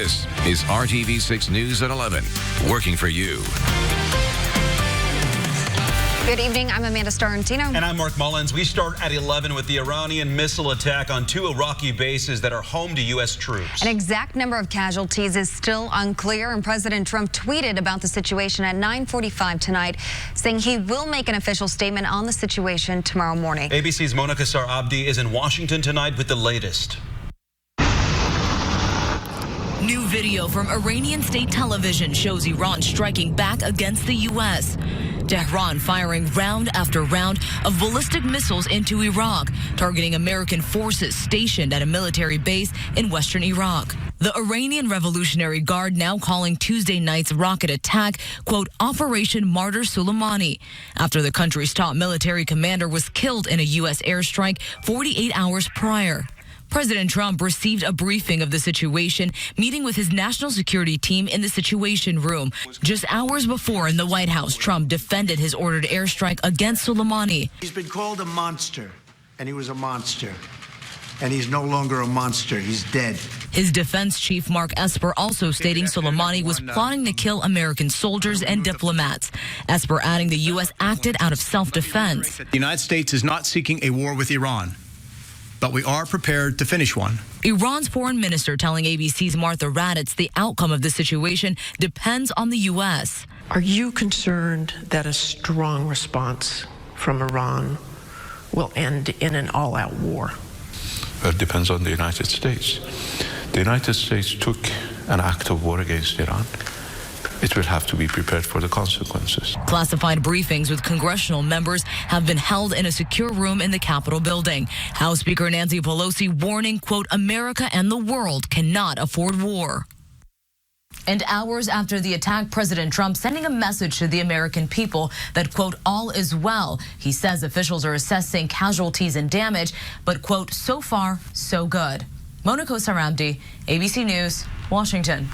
This is RTV6 News at 11, working for you. Good evening. I'm Amanda Starantino. And I'm Mark Mullins. We start at 11 with the Iranian missile attack on 2 Iraqi bases that are home to U.S. troops. An exact number of casualties is still unclear, and President Trump tweeted about the situation at 9:45 tonight, saying he will make an official statement on the situation tomorrow morning. ABC's Mona Kassar Abdi is in Washington tonight with the latest. New video from Iranian state television shows Iran striking back against the U.S. Tehran firing round after round of ballistic missiles into Iraq, targeting American forces stationed at a military base in western Iraq. The Iranian Revolutionary Guard now calling Tuesday night's rocket attack, quote, Operation Martyr Soleimani, after the country's top military commander was killed in a U.S. airstrike 48 hours prior. President Trump received a briefing of the situation, meeting with his national security team in the Situation Room. Just hours before in the White House, Trump defended his ordered airstrike against Soleimani. He's been called a monster, and he was a monster. And he's no longer a monster. He's dead. His defense chief, Mark Esper, also stating Soleimani was plotting to kill American soldiers and diplomats. Esper adding the U.S. acted out of self-defense. The United States is not seeking a war with Iran, but we are prepared to finish one. Iran's foreign minister telling ABC's Martha Raddatz the outcome of the situation depends on the U.S. Are you concerned that a strong response from Iran will end in an all-out war? It depends on the United States. The United States took an act of war against Iran. It will have to be prepared for the consequences. Classified briefings with congressional members have been held in a secure room in the Capitol building. House Speaker Nancy Pelosi warning, quote, America and the world cannot afford war. And hours after the attack, President Trump sending a message to the American people that, quote, all is well. He says officials are assessing casualties and damage, but, quote, so far, so good. Mona Kassar Abdi, ABC News, Washington.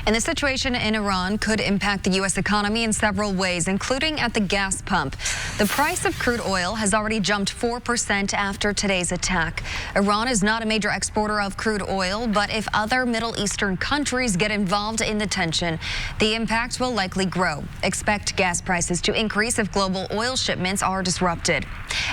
And the situation in Iran could impact the U.S. economy in several ways, including at the gas pump. The price of crude oil has already jumped 4% after today's attack. Iran is not a major exporter of crude oil, but if other Middle Eastern countries get involved in the tension, the impact will likely grow. Expect gas prices to increase if global oil shipments are disrupted.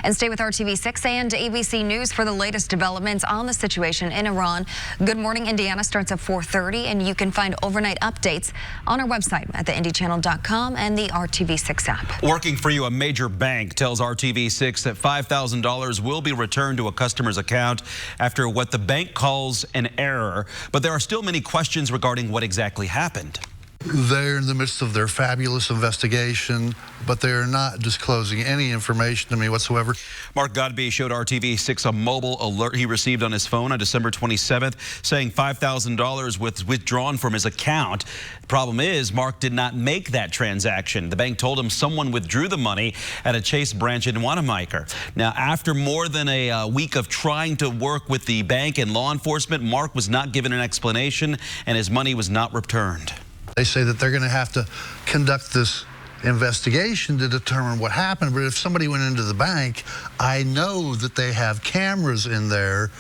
And stay with RTV6 and ABC News for the latest developments on the situation in Iran. Good Morning Indiana starts at 4:30, and you can find overnight updates on our website at theindychannel.com and the RTV6 app. Working for you, a major bank tells RTV6 that $5,000 will be returned to a customer's account after what the bank calls an error. But there are still many questions regarding what exactly happened. They're in the midst of their fabulous investigation, but they're not disclosing any information to me whatsoever. Mark Godby showed RTV6 a mobile alert he received on his phone on December 27th, saying $5,000 was withdrawn from his account. The problem is, Mark did not make that transaction. The bank told him someone withdrew the money at a Chase branch in Wanamaker. Now, after more than a week of trying to work with the bank and law enforcement, Mark was not given an explanation, and his money was not returned. They say that they're going to have to conduct this investigation to determine what happened. But if somebody went into the bank, I know that they have cameras in there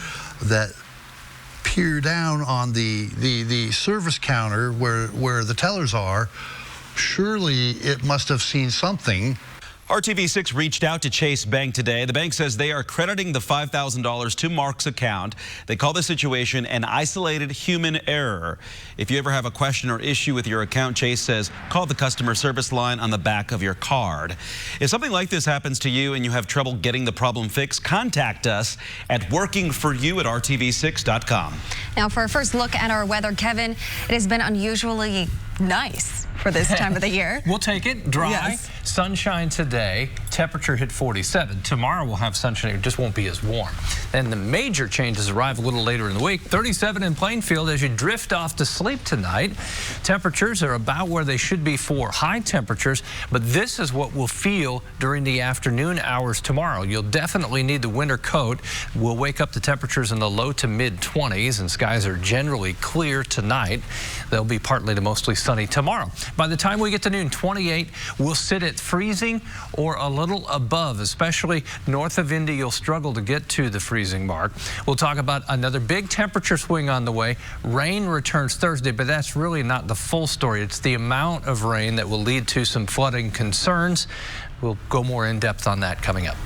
that peer down on the service counter where the tellers are. Surely it must have seen something. RTV6 reached out to Chase Bank today. The bank says they are crediting the $5,000 to Mark's account. They call the situation an isolated human error. If you ever have a question or issue with your account, Chase says, call the customer service line on the back of your card. If something like this happens to you and you have trouble getting the problem fixed, contact us at workingforyou@rtv6.com. Now, for our first look at our weather, Kevin, it has been unusually nice for this time of the year. We'll take it. Dry. Yes. Sunshine today. Temperature hit 47. Tomorrow we'll have sunshine. It just won't be as warm. And the major changes arrive a little later in the week. 37 in Plainfield as you drift off to sleep tonight. Temperatures are about where they should be for high temperatures, but this is what we'll feel during the afternoon hours tomorrow. You'll definitely need the winter coat. We'll wake up to temperatures in the low to mid 20s, and skies are generally clear tonight. They'll be partly to mostly sunny tomorrow. By the time we get to noon, 28, we'll sit at freezing or a little little above, especially north of Indy. You'll struggle to get to the freezing mark. We'll talk about another big temperature swing on the way. Rain returns Thursday, but that's really not the full story. It's the amount of rain that will lead to some flooding concerns. We'll go more in depth on that coming up.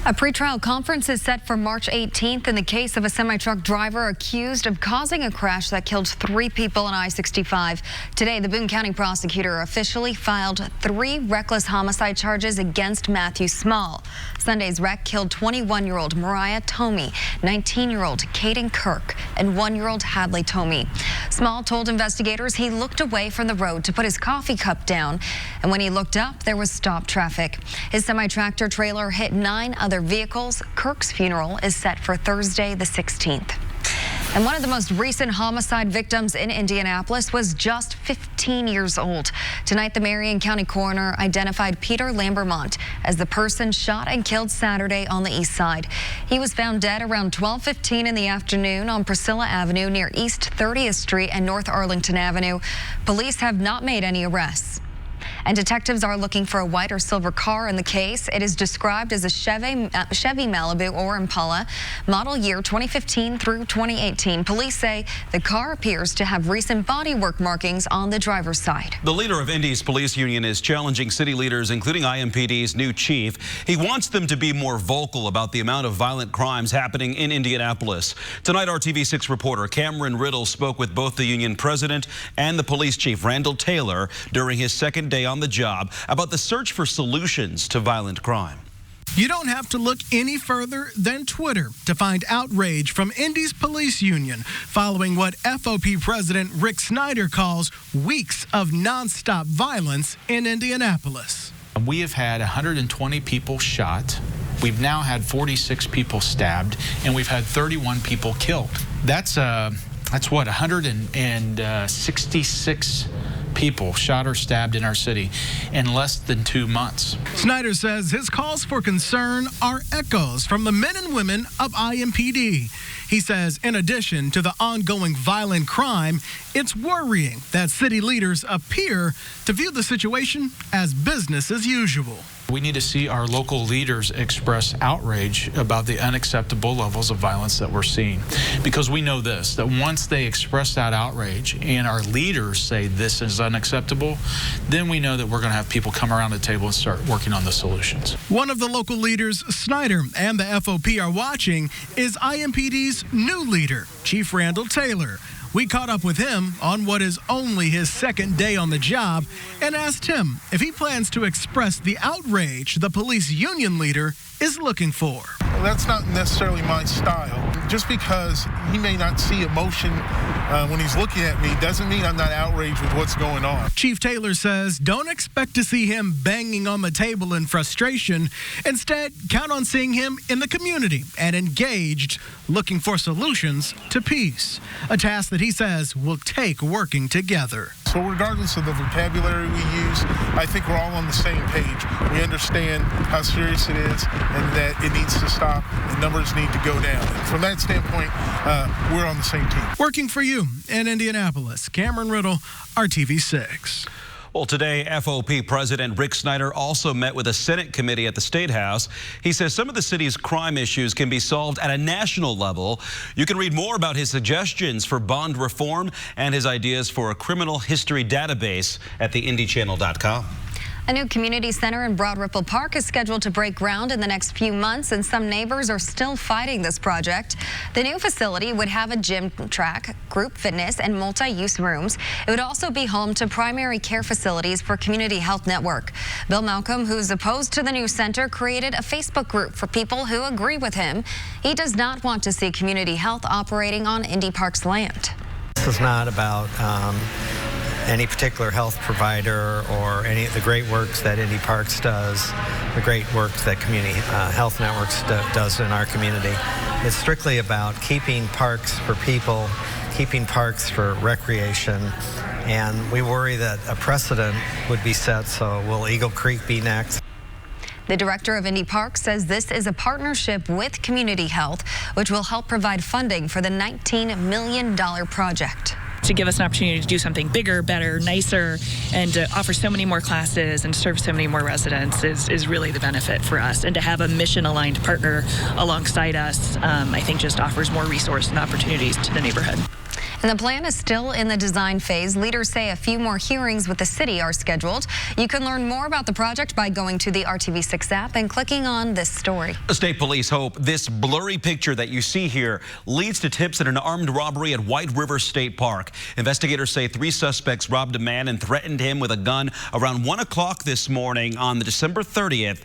A pretrial conference is set for March 18th in the case of a semi-truck driver accused of causing a crash that killed 3 people on I-65. Today, the Boone County prosecutor officially filed 3 reckless homicide charges against Matthew Small. Sunday's wreck killed 21-year-old Mariah Tomey, 19-year-old Caden Kirk, and 1-year-old Hadley Tomey. Small told investigators he looked away from the road to put his coffee cup down, and when he looked up, there was stopped traffic. His semi-tractor trailer hit 9 other vehicles. Kirk's funeral is set for Thursday, the 16th. And one of the most recent homicide victims in Indianapolis was just 15 years old. Tonight, the Marion County coroner identified Peter Lambermont as the person shot and killed Saturday on the east side. He was found dead around 12:15 in the afternoon on Priscilla Avenue near East 30th Street and North Arlington Avenue. Police have not made any arrests. And detectives are looking for a white or silver car in the case. It is described as a Chevy Malibu or Impala, model year 2015 through 2018. Police say the car appears to have recent bodywork markings on the driver's side. The leader of Indy's police union is challenging city leaders, including IMPD's new chief. He wants them to be more vocal about the amount of violent crimes happening in Indianapolis. Tonight, RTV6 reporter Cameron Riddle spoke with both the union president and the police chief, Randall Taylor, during his second day on the job about the search for solutions to violent crime. You don't have to look any further than Twitter to find outrage from Indy's police union following what FOP President Rick Snyder calls weeks of nonstop violence in Indianapolis. We have had 120 people shot. We've now had 46 people stabbed, and we've had 31 people killed. That's what, 166 people shot or stabbed in our city in less than 2 months. Snyder says his calls for concern are echoes from the men and women of IMPD. He says in addition to the ongoing violent crime, it's worrying that city leaders appear to view the situation as business as usual. We need to see our local leaders express outrage about the unacceptable levels of violence that we're seeing. Because we know this, that once they express that outrage and our leaders say this is unacceptable, then we know that we're going to have people come around the table and start working on the solutions. One of the local leaders Snyder and the FOP are watching is IMPD's new leader, Chief Randall Taylor. We caught up with him on what is only his second day on the job and asked him if he plans to express the outrage the police union leader is looking for. That's not necessarily my style. Just because he may not see emotion when he's looking at me doesn't mean I'm not outraged with what's going on. Chief Taylor says don't expect to see him banging on the table in frustration. Instead, count on seeing him in the community and engaged, looking for solutions to peace, a task that he says will take working together. So regardless of the vocabulary we use, I think we're all on the same page. We understand how serious it is and that it needs to stop and numbers need to go down. And from that standpoint, we're on the same team. Working for you in Indianapolis, Cameron Riddle, RTV6. Well, today, FOP President Rick Snyder also met with a Senate committee at the State House. He says some of the city's crime issues can be solved at a national level. You can read more about his suggestions for bond reform and his ideas for a criminal history database at theindychannel.com. A new community center in Broad Ripple Park is scheduled to break ground in the next few months, and some neighbors are still fighting this project. The new facility would have a gym track, group fitness, and multi-use rooms. It would also be home to primary care facilities for Community Health Network. Bill Malcolm, who's opposed to the new center, created a Facebook group for people who agree with him. He does not want to see Community Health operating on Indy Park's land. This is not about any particular health provider or any of the great works that Indy Parks does, the great work that Community Health Networks does in our community. It's strictly about keeping parks for people, keeping parks for recreation, and we worry that a precedent would be set, so will Eagle Creek be next? The director of Indy Parks says this is a partnership with Community Health, which will help provide funding for the $19 million project. to give us an opportunity to do something bigger, better, nicer, and to offer so many more classes and serve so many more residents is really the benefit for us. And to have a mission-aligned partner alongside us, I think just offers more resource and opportunities to the neighborhood. And the plan is still in the design phase. Leaders say a few more hearings with the city are scheduled. You can learn more about the project by going to the RTV6 app and clicking on this story. State police hope this blurry picture that you see here leads to tips at an armed robbery at White River State Park. Investigators say 3 suspects robbed a man and threatened him with a gun around 1 o'clock this morning on the December 30th.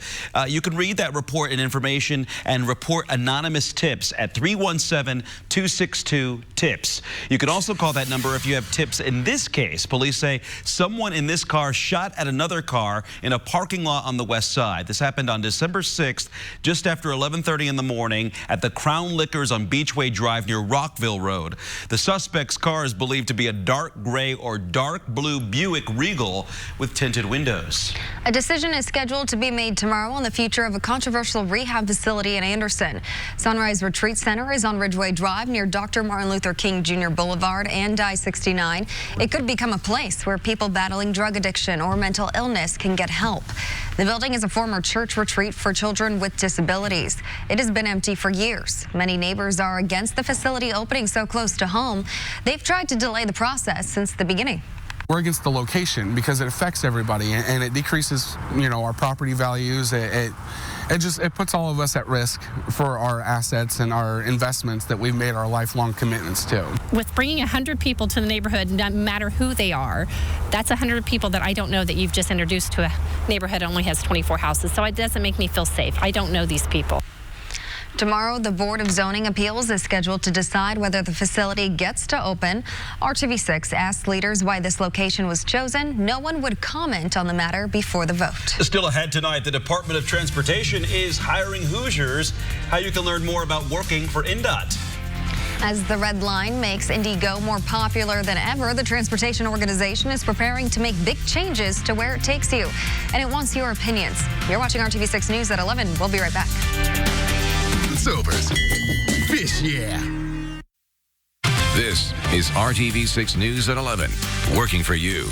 You can read that report and information and report anonymous tips at 317-262-TIPS. You can also call that number if you have tips in this case. Police say someone in this car shot at another car in a parking lot on the west side. This happened on December 6th, just after 11:30 in the morning at the Crown Liquors on Beachway Drive near Rockville Road. The suspect's car is believed to be a dark gray or dark blue Buick Regal with tinted windows. A decision is scheduled to be made tomorrow on the future of a controversial rehab facility in Anderson. Sunrise Retreat Center is on Ridgeway Drive near Dr. Martin Luther King Jr. Boulevard and I-69. It could become a place where people battling drug addiction or mental illness can get help. The building is a former church retreat for children with disabilities. It has been empty for years. Many neighbors are against the facility opening so close to home. They've tried to delay the process since the beginning. We're against the location because it affects everybody and it decreases, our property values. It puts all of us at risk for our assets and our investments that we've made our lifelong commitments to. With bringing 100 people to the neighborhood, no matter who they are, that's 100 people that I don't know that you've just introduced to a neighborhood that only has 24 houses. So it doesn't make me feel safe. I don't know these people. Tomorrow, the Board of Zoning Appeals is scheduled to decide whether the facility gets to open. RTV6 asked leaders why this location was chosen. No one would comment on the matter before the vote. Still ahead tonight, the Department of Transportation is hiring Hoosiers. How you can learn more about working for INDOT. As the red line makes Indigo more popular than ever, the transportation organization is preparing to make big changes to where it takes you. And it wants your opinions. You're watching RTV6 News at 11. We'll be right back. Sobers. Fish, yeah. This is RTV6 News at 11, working for you.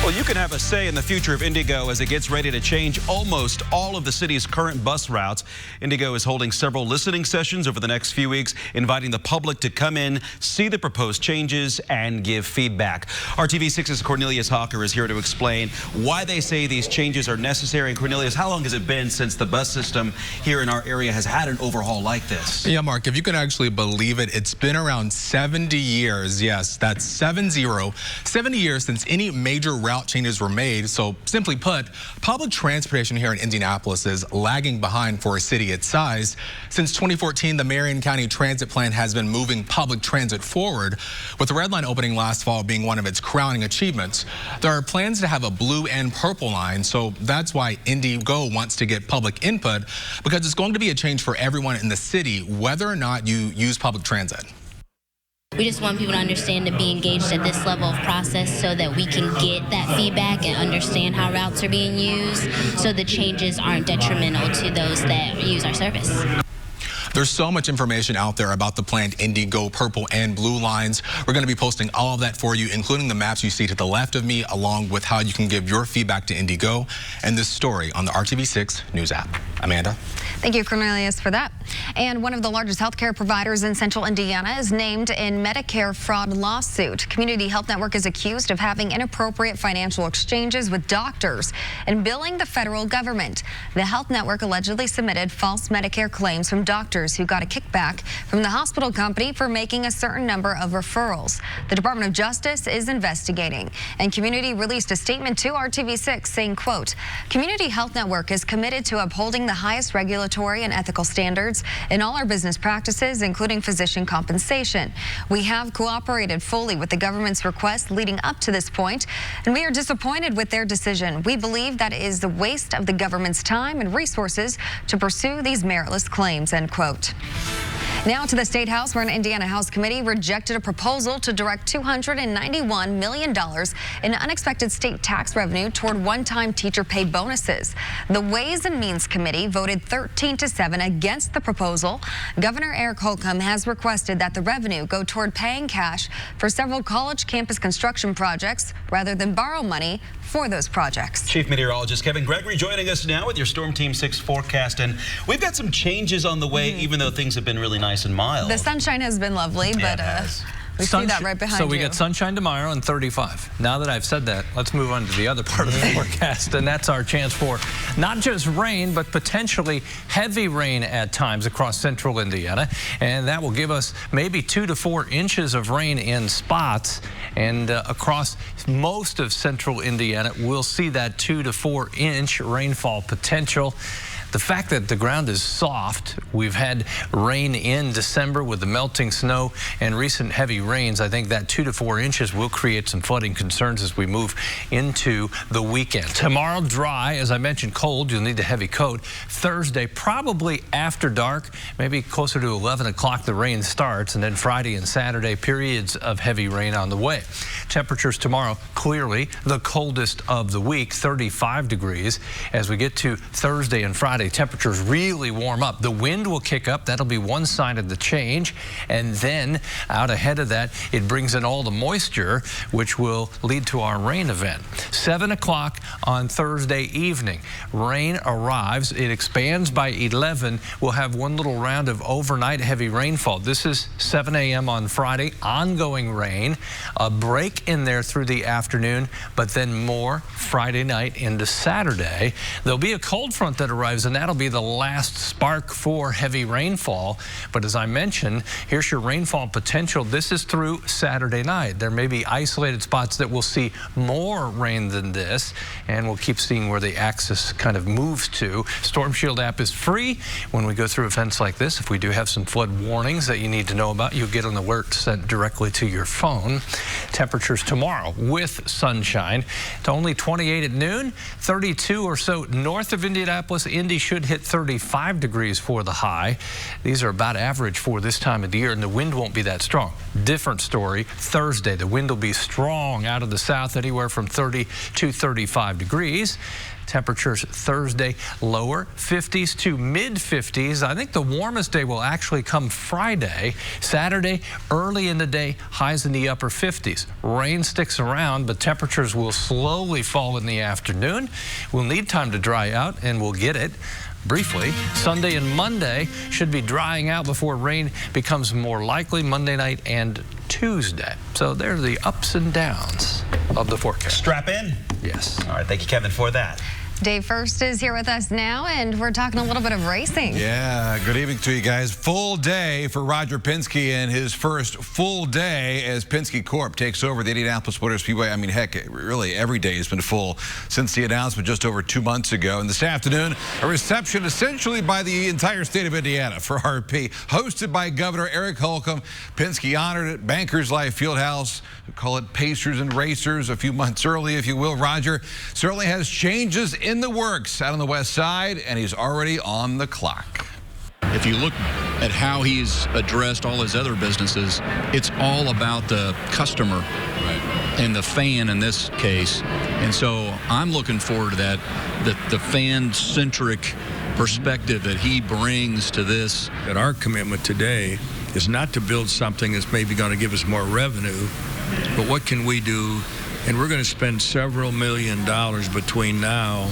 Well, you can have a say in the future of Indigo as it gets ready to change almost all of the city's current bus routes. Indigo is holding several listening sessions over the next few weeks, inviting the public to come in, see the proposed changes, and give feedback. RTV6's Cornelius Hawker is here to explain why they say these changes are necessary. And Cornelius, how long has it been since the bus system here in our area has had an overhaul like this? Yeah, Mark, if you can actually believe it, it's been around 70 years. Yes, that's 70 years since any major route changes were made. So simply put, public transportation here in Indianapolis is lagging behind for a city its size. Since 2014, the Marion County Transit Plan has been moving public transit forward, with the Red Line opening last fall being one of its crowning achievements. There are plans to have a blue and purple line, so that's why Indigo wants to get public input, because it's going to be a change for everyone in the city, whether or not you use public transit. We just want people to understand to be engaged at this level of process so that we can get that feedback and understand how routes are being used so the changes aren't detrimental to those that use our service. There's so much information out there about the planned Indigo, purple, and blue lines. We're going to be posting all of that for you, including the maps you see to the left of me, along with how you can give your feedback to Indigo and this story on the RTV6 News app. Amanda? Thank you, Cornelius, for that. And one of the largest healthcare providers in central Indiana is named in Medicare fraud lawsuit. Community Health Network is accused of having inappropriate financial exchanges with doctors and billing the federal government. The health network allegedly submitted false Medicare claims from doctors who got a kickback from the hospital company for making a certain number of referrals. The Department of Justice is investigating, and Community released a statement to RTV6 saying, quote, Community Health Network is committed to upholding the highest regulatory and ethical standards in all our business practices, including physician compensation. We have cooperated fully with the government's request leading up to this point, and we are disappointed with their decision. We believe that is the waste of the government's time and resources to pursue these meritless claims, end quote. Now to the State House, where an Indiana House committee rejected a proposal to direct $291 million in unexpected state tax revenue toward one-time teacher pay bonuses. The Ways and Means Committee voted 13-7 against the proposal. Governor Eric Holcomb has requested that the revenue go toward paying cash for several college campus construction projects rather than borrow money for those projects. Chief Meteorologist Kevin Gregory joining us now with your Storm Team 6 forecast. And we've got some changes on the way, even though things have been really nice and mild. The sunshine has been lovely, but we see that right behind you. So we get sunshine tomorrow and 35. Now that I've said that, let's move on to the other part of the forecast, and that's our chance for not just rain, but potentially heavy rain at times across central Indiana, and that will give us maybe 2 to 4 inches of rain in spots, and across most of central Indiana, we'll see that 2 to 4 inch rainfall potential. The fact that the ground is soft, we've had rain in December with the melting snow and recent heavy rains. I think that 2 to 4 inches will create some flooding concerns as we move into the weekend. Tomorrow, dry. As I mentioned, cold. You'll need a heavy coat. Thursday, probably after dark, maybe closer to 11 o'clock, the rain starts. And then Friday and Saturday, periods of heavy rain on the way. Temperatures tomorrow, clearly the coldest of the week, 35 degrees. As we get to Thursday and Friday, temperatures really warm up. The wind will kick up. That'll be one sign of the change. And then out ahead of that, it brings in all the moisture, which will lead to our rain event. 7 o'clock on Thursday evening. Rain arrives. It expands by 11. We'll have one little round of overnight heavy rainfall. This is 7 a.m. on Friday. Ongoing rain. A break in there through the afternoon, but then more Friday night into Saturday. There'll be a cold front that arrives, and that'll be the last spark for heavy rainfall. But as I mentioned, here's your rainfall potential. This is through Saturday night. There may be isolated spots that will see more rain than this, and we'll keep seeing where the axis kind of moves to. Storm Shield app is free. When we go through events like this, if we do have some flood warnings that you need to know about, you'll get an alert sent directly to your phone. Temperatures tomorrow with sunshine to only 28 at noon, 32 or so north of Indianapolis. Indy should hit 35 degrees for the high. These are about average for this time of the year, and the wind won't be that strong. Different story Thursday. The wind will be strong out of the south, anywhere from 30 to 35 degrees. Temperatures Thursday lower, 50s to mid-50s. I think the warmest day will actually come Friday. Saturday, early in the day, highs in the upper 50s. Rain sticks around, but temperatures will slowly fall in the afternoon. We'll need time to dry out, and we'll get it briefly. Sunday and Monday should be drying out before rain becomes more likely Monday night and Tuesday. So there are the ups and downs of the forecast. Strap in. Yes. All right, thank you, Kevin, for that. Dave First is here with us now, and we're talking a little bit of racing. Yeah, good evening to you guys. Full day for Roger Penske and his first full day as Penske Corp takes over the Indianapolis Motor Speedway. I mean, heck, really every day has been full since the announcement just over 2 months ago. And this afternoon, a reception essentially by the entire state of Indiana for RP, hosted by Governor Eric Holcomb. Penske honored at Bankers Life Fieldhouse. We call it Pacers and Racers a few months early, if you will. Roger certainly has changes in the works out on the west side, and he's already on the clock. If you look at how he's addressed all his other businesses, it's all about the customer and the fan in this case. And so I'm looking forward to that, the fan-centric perspective that he brings to this. That our commitment today is not to build something that's maybe going to give us more revenue, but what can we do? And we're going to spend several $1 million between now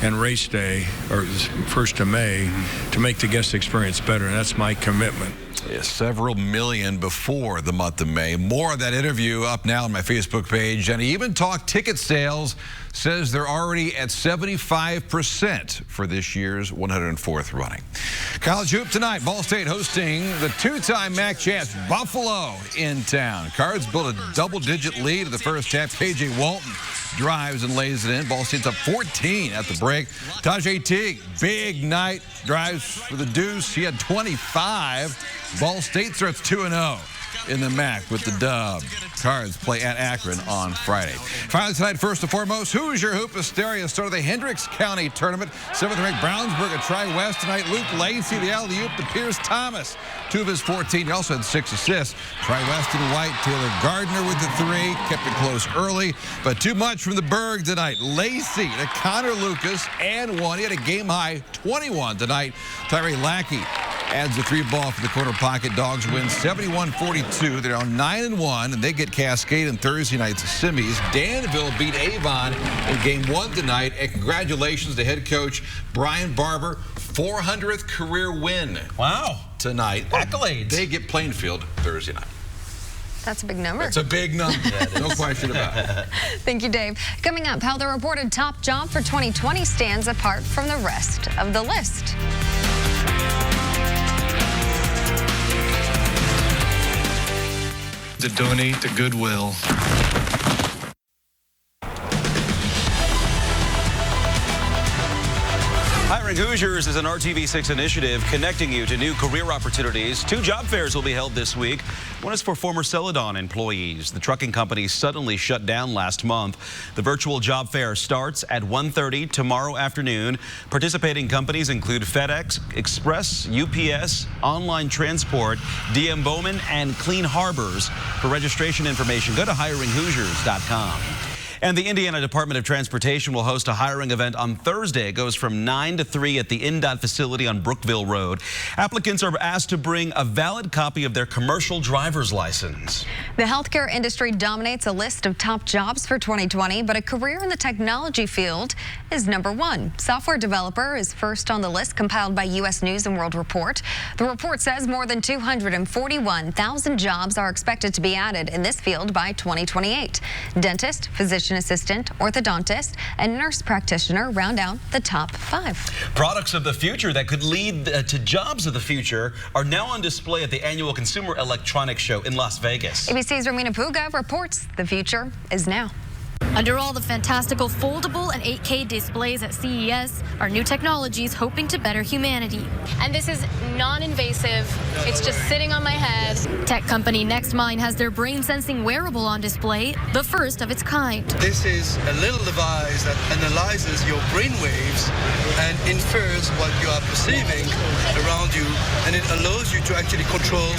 and race day, or 1st of May, to make the guest experience better, and that's my commitment. Yeah, several million before the month of May. More of that interview up now on my Facebook page. And he even talked ticket sales, says they're already at 75% for this year's 104th running. College hoop tonight. Ball State hosting the two-time MAC champs Buffalo in town. Cards built a double-digit lead in the first half. KJ Walton drives and lays it in. Ball State's up 14 at the break. Tajay Teague, big night, drives for the deuce. He had 25. Ball State starts 2-0. in the MAC with the dub. Cards play at Akron on Friday. Finally tonight, first and foremost, Hoosier Hoop Hysteria started the Hendricks County Tournament. 7th ranked Brownsburg at Tri-West tonight. Luke Lacey, the alley-oop to Pierce Thomas. 2 of his 14. He also had 6 assists. Tri-West in white. Taylor Gardner with the 3. Kept it close early, but too much from the Berg tonight. Lacey to Connor Lucas and 1. He had a game-high 21 tonight. Tyree Lackey adds the 3 ball for the corner pocket. Dogs win 71-42. They're now 9-1, and they get Cascade in Thursday night's semis. Danville beat Avon in game 1 tonight. And congratulations to head coach Brian Barber. 400th career win. Wow. Tonight. Accolades. They get Plainfield Thursday night. That's a big number. It's a big number. No question about it. Thank you, Dave. Coming up, how the reported top job for 2020 stands apart from the rest of the list. To donate to Goodwill. Hiring Hoosiers is an RTV6 initiative connecting you to new career opportunities. 2 job fairs will be held this week. One is for former Celadon employees. The trucking company suddenly shut down last month. The virtual job fair starts at 1:30 tomorrow afternoon. Participating companies include FedEx, Express, UPS, Online Transport, DM Bowman, and Clean Harbors. For registration information, go to hiringhoosiers.com. And the Indiana Department of Transportation will host a hiring event on Thursday. It goes from 9 to 3 at the INDOT facility on Brookville Road. Applicants are asked to bring a valid copy of their commercial driver's license. The healthcare industry dominates a list of top jobs for 2020, but a career in the technology field is number 1. Software developer is first on the list, compiled by U.S. News & World Report. The report says more than 241,000 jobs are expected to be added in this field by 2028. Dentist, physician assistant, orthodontist, and nurse practitioner round out the top 5. Products of the future that could lead to jobs of the future are now on display at the annual Consumer Electronics Show in Las Vegas. ABC's Romina Puga reports the future is now. Under all the fantastical foldable and 8K displays at CES are new technologies hoping to better humanity. And this is non-invasive. It's just sitting on my head. Tech company NextMind has their brain-sensing wearable on display, the first of its kind. This is a little device that analyzes your brain waves and infers what you are perceiving around you, and it allows you to actually control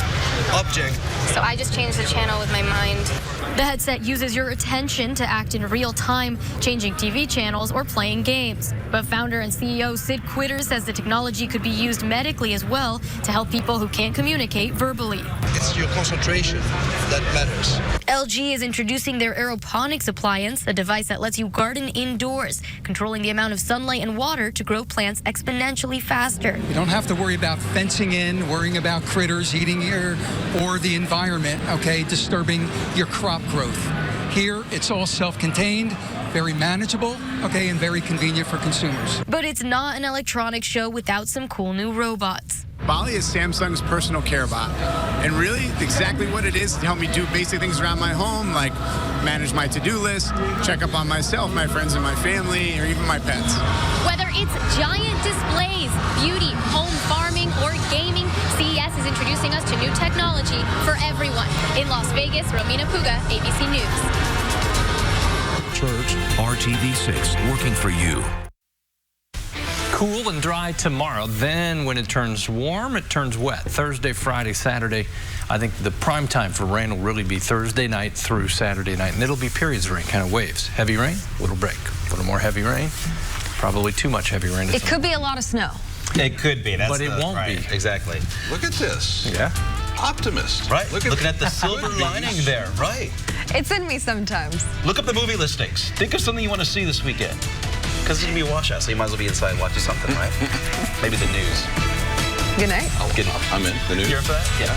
objects. So I just changed the channel with my mind. The headset uses your attention to act in real time, changing TV channels or playing games. But founder and CEO Sid Quitter says the technology could be used medically as well to help people who can't communicate verbally. It's your concentration that matters. LG is introducing their aeroponics appliance, a device that lets you garden indoors, controlling the amount of sunlight and water to grow plants exponentially faster. You don't have to worry about fencing in, worrying about critters eating your or the environment, okay, disturbing your crop growth. Here, it's all self-contained, very manageable, okay, and very convenient for consumers. But it's not an electronics show without some cool new robots. Bali is Samsung's personal care bot, and really exactly what it is to help me do basic things around my home, like manage my to-do list, check up on myself, my friends and my family, or even my pets. Whether it's giant displays, beauty, home farming, or gaming, CES is introducing us to new technology for everyone. In Las Vegas, Romina Puga, ABC News. Church, RTV6, working for you. Cool and dry tomorrow. Then when it turns warm, it turns wet. Thursday, Friday, Saturday. I think the prime time for rain will really be Thursday night through Saturday night. And it'll be periods of rain, kind of waves. Heavy rain, little break. A little more heavy rain. Probably too much heavy rain. It could be a lot of snow. It could be. That's but it won't be. Exactly. Look at this. Yeah. Optimist. Right. Looking at the silver lining there. Right. It's in me sometimes. Look up the movie listings. Think of something you want to see this weekend. Because it's going to be a washout, so you might as well be inside watching something, right? Maybe the news. Good night. I'm in. The news. You're for that? Yeah.